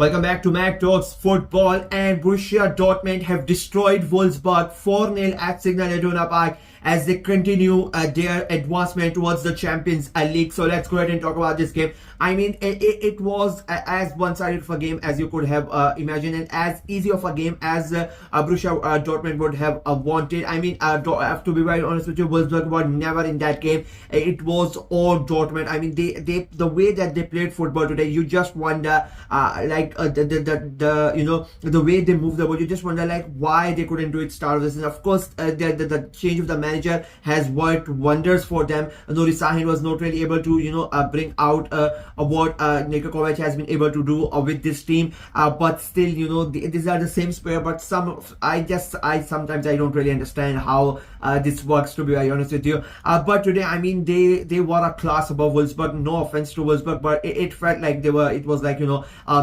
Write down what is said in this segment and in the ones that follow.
Welcome back to Mac Talks Football, and Borussia Dortmund have destroyed Wolfsburg 4-0 at Signal Iduna Park as they continue their advancement towards the Champions League. So let's go ahead and talk about this game. I mean, it was as one-sided of a game as you could have imagined, and as easy of a game as Borussia Dortmund would have wanted. I mean, I have to be very honest with you, Wolfsburg were never in that game. It was all Dortmund. I mean, the way that they played football today, you just wonder, the way they move the ball, you just wonder like why they couldn't do it start of the season. Of course, the change of the manager has worked wonders for them. Nuri Sahin was not really able to bring out what Niko Kovac has been able to do with this team, but still these are the same player, but sometimes I don't really understand how this works, to be very honest with you. But today, I mean, they were a class above Wolfsburg. No offense to Wolfsburg, but it felt like it was like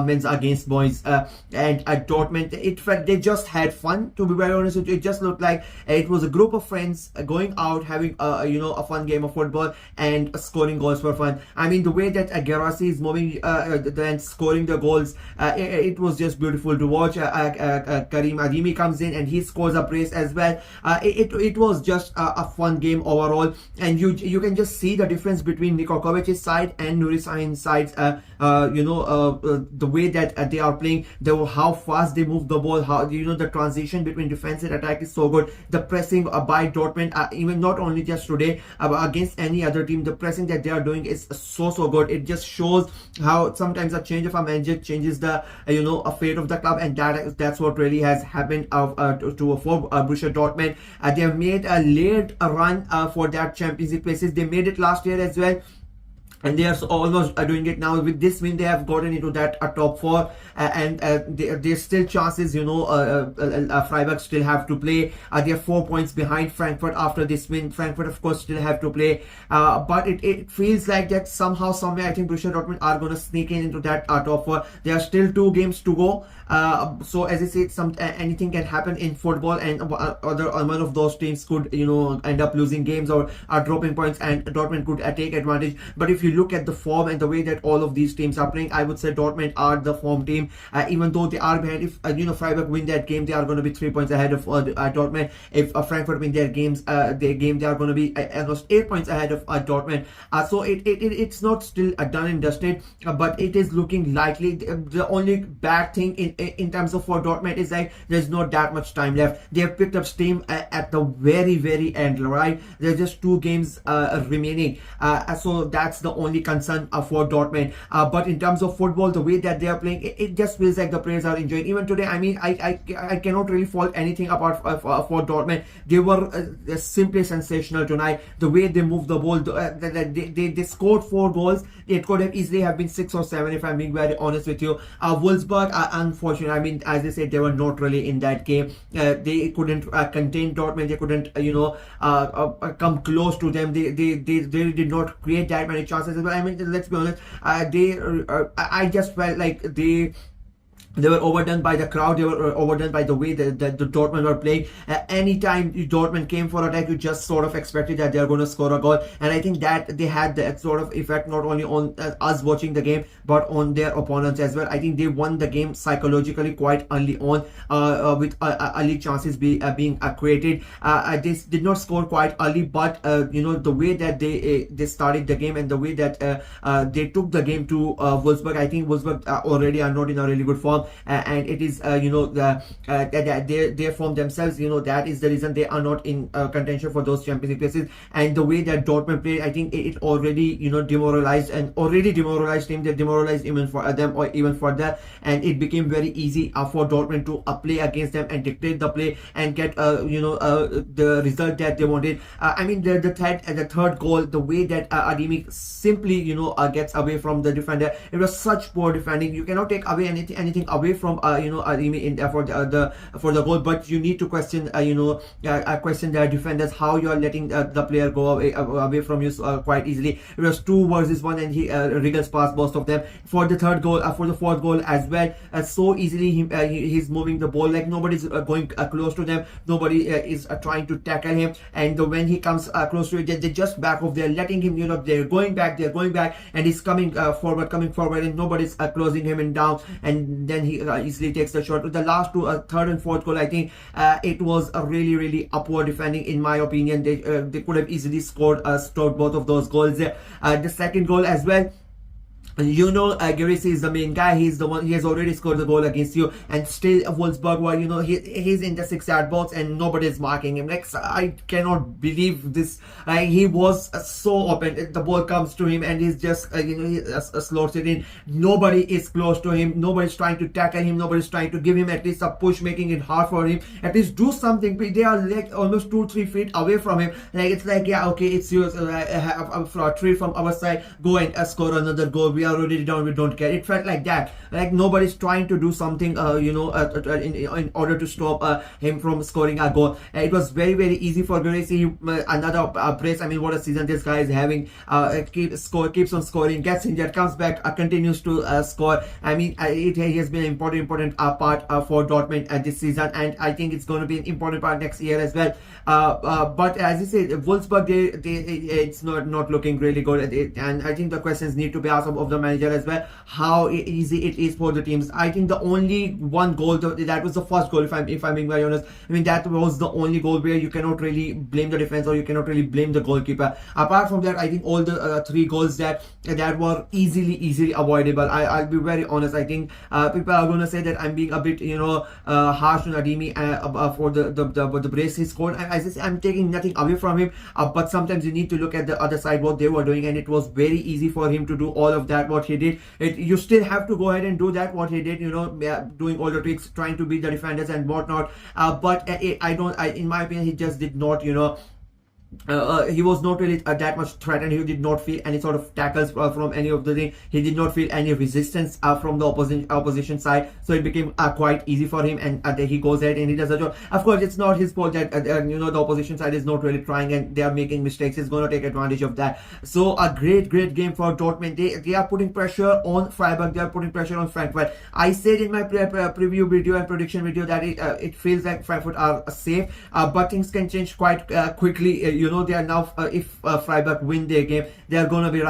men's against boys, and at Dortmund it felt they just had fun, to be very honest with you. It just looked like it was a group of friends going out having a fun game of football and scoring goals for fun. I mean, the way that Gerasi is moving and scoring the goals, it was just beautiful to watch. Karim Adimi comes in and he scores a brace as well. It was just a fun game overall, and you can just see the difference between Niko Kovac's side and Nuri Sahin's side. The way that they are playing, how fast they move the ball, how the transition between defense and attack is so good. The pressing by Dortmund, even not only just today, against any other team, the pressing that they are doing is so good. It just shows how sometimes a change of a manager changes the a fate of the club, and that's what really has happened for Borussia Dortmund. They have made a late run for that Champions League places. They made it last year as well, and they are almost doing it now. With this win, they have gotten into that top four, and there's still chances. Freiburg still have to play. They are 4 points behind Frankfurt after this win. Frankfurt, of course, still have to play, but it feels like that somehow, somewhere, I think Borussia Dortmund are going to sneak into that top four. There are still 2 games to go. So as I said, anything can happen in football, and one of those teams could end up losing games or dropping points, and Dortmund could take advantage. But if you look at the form and the way that all of these teams are playing, I would say Dortmund are the form team, even though they are behind. If Freiburg win that game, they are going to be 3 points ahead of Dortmund. If Frankfurt win their game, they are going to be almost 8 points ahead of Dortmund. So it's not still done and dusted, but it is looking likely. The only bad thing in terms of for Dortmund is like there's not that much time left. They have picked up steam at the very end, right? There's just 2 games remaining, so that's the only concern for Dortmund. But in terms of football, the way that they are playing, it just feels like the players are enjoying. Even today, I mean, I cannot really fault anything about for Dortmund. They were simply sensational tonight. The way they moved the ball, they scored 4 goals. It could have easily have been 6 or 7, if I'm being very honest with you. Wolfsburg, unfortunately, I mean, as I said, they were not really in that game. They couldn't contain Dortmund. They couldn't come close to them. They really did not create that many chances. But I mean, let's be honest, I just felt like they were overdone by the crowd. They were overdone by the way that the Dortmund were playing. Anytime Dortmund came for attack, you just sort of expected that they are going to score a goal. And I think that they had that sort of effect not only on us watching the game, but on their opponents as well. I think they won the game psychologically quite early on, with early chances being created. They did not score quite early, but the way that they started the game and the way that they took the game to Wolfsburg, I think Wolfsburg already are not in a really good form. And it is they form themselves, that is the reason they are not in contention for those Champions League places. And the way that Dortmund played, I think it already demoralized team. They demoralized even for them or even further, and it became very easy for Dortmund to play against them and dictate the play and get the result that they wanted. I mean, the third goal, the way that Adimi simply gets away from the defender, it was such poor defending. You cannot take away anything away from Adimi in for the goal, but you need to question question their defenders, how you are letting the player go away from you quite easily. It was 2 versus 1, and he Riggles passed most of them. For the third goal, for the fourth goal as well, so easily he's moving the ball, like nobody's going close to them, nobody is trying to tackle him, and when he comes close to it, they just back off, they're letting him, they're going back, and he's coming forward, and nobody's closing him and down, and then he easily takes the shot. With the last two, third and fourth goal, I think it was a really upward defending, in my opinion. They could have easily scored both of those goals. The second goal as well, Gurisi is the main guy. He's the one. He has already scored the goal against you, and still Wolfsburg were, he's in the 6-yard box and nobody's marking him. Like, I cannot believe this. He was so open. The ball comes to him and he's just he slots it in. Nobody is close to him. Nobody's trying to tackle him. Nobody's trying to give him at least a push, making it hard for him. At least do something. They are like almost 2-3 feet away from him. Like, it's like, yeah, okay, it's yours. A tree from our side. Go and score another goal. We are already down, we don't care. It felt like that, like nobody's trying to do something in order to stop him from scoring a goal. It was very easy for Gurisi. Another brace. I mean, what a season this guy is having. Keeps on scoring, gets injured, comes back, continues to score. I mean, he has been an important part for Dortmund this season, and I think it's going to be an important part next year as well. But as you say, Wolfsburg, it's not looking really good, and I think the questions need to be asked of the manager as well, how easy it is for the teams. I think the only one goal that was the first goal, if I'm being very honest. I mean, that was the only goal where you cannot really blame the defense or you cannot really blame the goalkeeper. Apart from that, I think all the 3 goals that were easily avoidable. I'll be very honest. I think people are going to say that I'm being a bit harsh on Adimi for the brace he scored. As I say, I'm taking nothing away from him, but sometimes you need to look at the other side, what they were doing, and it was very easy for him to do all of that what he did. You still have to go ahead and do that what he did, doing all the tricks, trying to beat the defenders and whatnot, but in my opinion, he just did not, he was not really that much threatened. He did not feel any sort of tackles from any of the thing. He did not feel any resistance from the opposition side, so it became quite easy for him, and he goes ahead and he does a job. Of course, it's not his fault that the opposition side is not really trying and they are making mistakes. He's going to take advantage of that. So a great game for Dortmund. They are putting pressure on Freiburg. They are putting pressure on Frankfurt. I said in my preview video and prediction video that it feels like Frankfurt are safe, but things can change quite quickly. They are now, if Freiburg win their game, they are going to be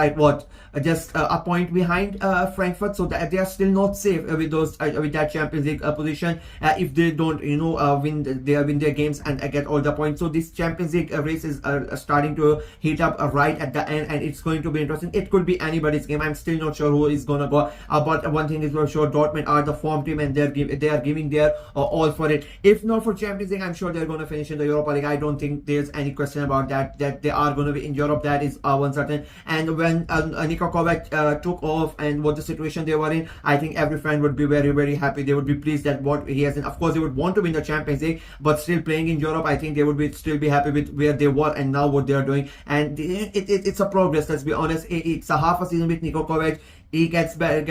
just a point behind Frankfurt, so that they are still not safe with that Champions League position if they don't win their games and get all the points. So this Champions League race is starting to heat up right at the end, and it's going to be interesting. It could be anybody's game. I'm still not sure who is going to go, but one thing is for sure, Dortmund are the form team and they are giving their all for it. If not for Champions League, I'm sure they're going to finish in the Europa League. I don't think there's any question about that they are going to be in Europe. That is one certain. And when Niko Kovac took off and what the situation they were in, I think every fan would be very happy. They would be pleased that what he has, and of course they would want to win the Champions League, but still playing in Europe, I think they would still be happy with where they were and now what they are doing. And it's a progress. Let's be honest. It's a half a season with Niko Kovac. He gets better,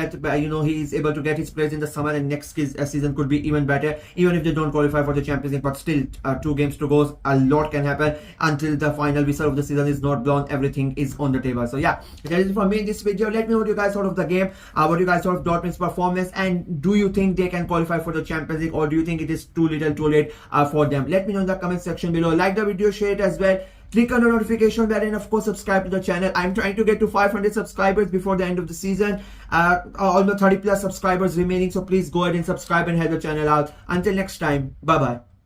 he is able to get his players in the summer, and next season could be even better, even if they don't qualify for the Champions League. But still, 2 games to go, a lot can happen until the final whistle of the season is not blown. Everything is on the table. So yeah, that is it for me in this video. Let me know what you guys thought of the game, what you guys thought of Dortmund's performance, and do you think they can qualify for the Champions League, or do you think it is too little too late for them? Let me know in the comment section below. Like the video, share it as well. Click on the notification bell, and of course subscribe to the channel. I'm trying to get to 500 subscribers before the end of the season. Almost 30+ subscribers remaining, so please go ahead and subscribe and help the channel out. Until next time, bye bye.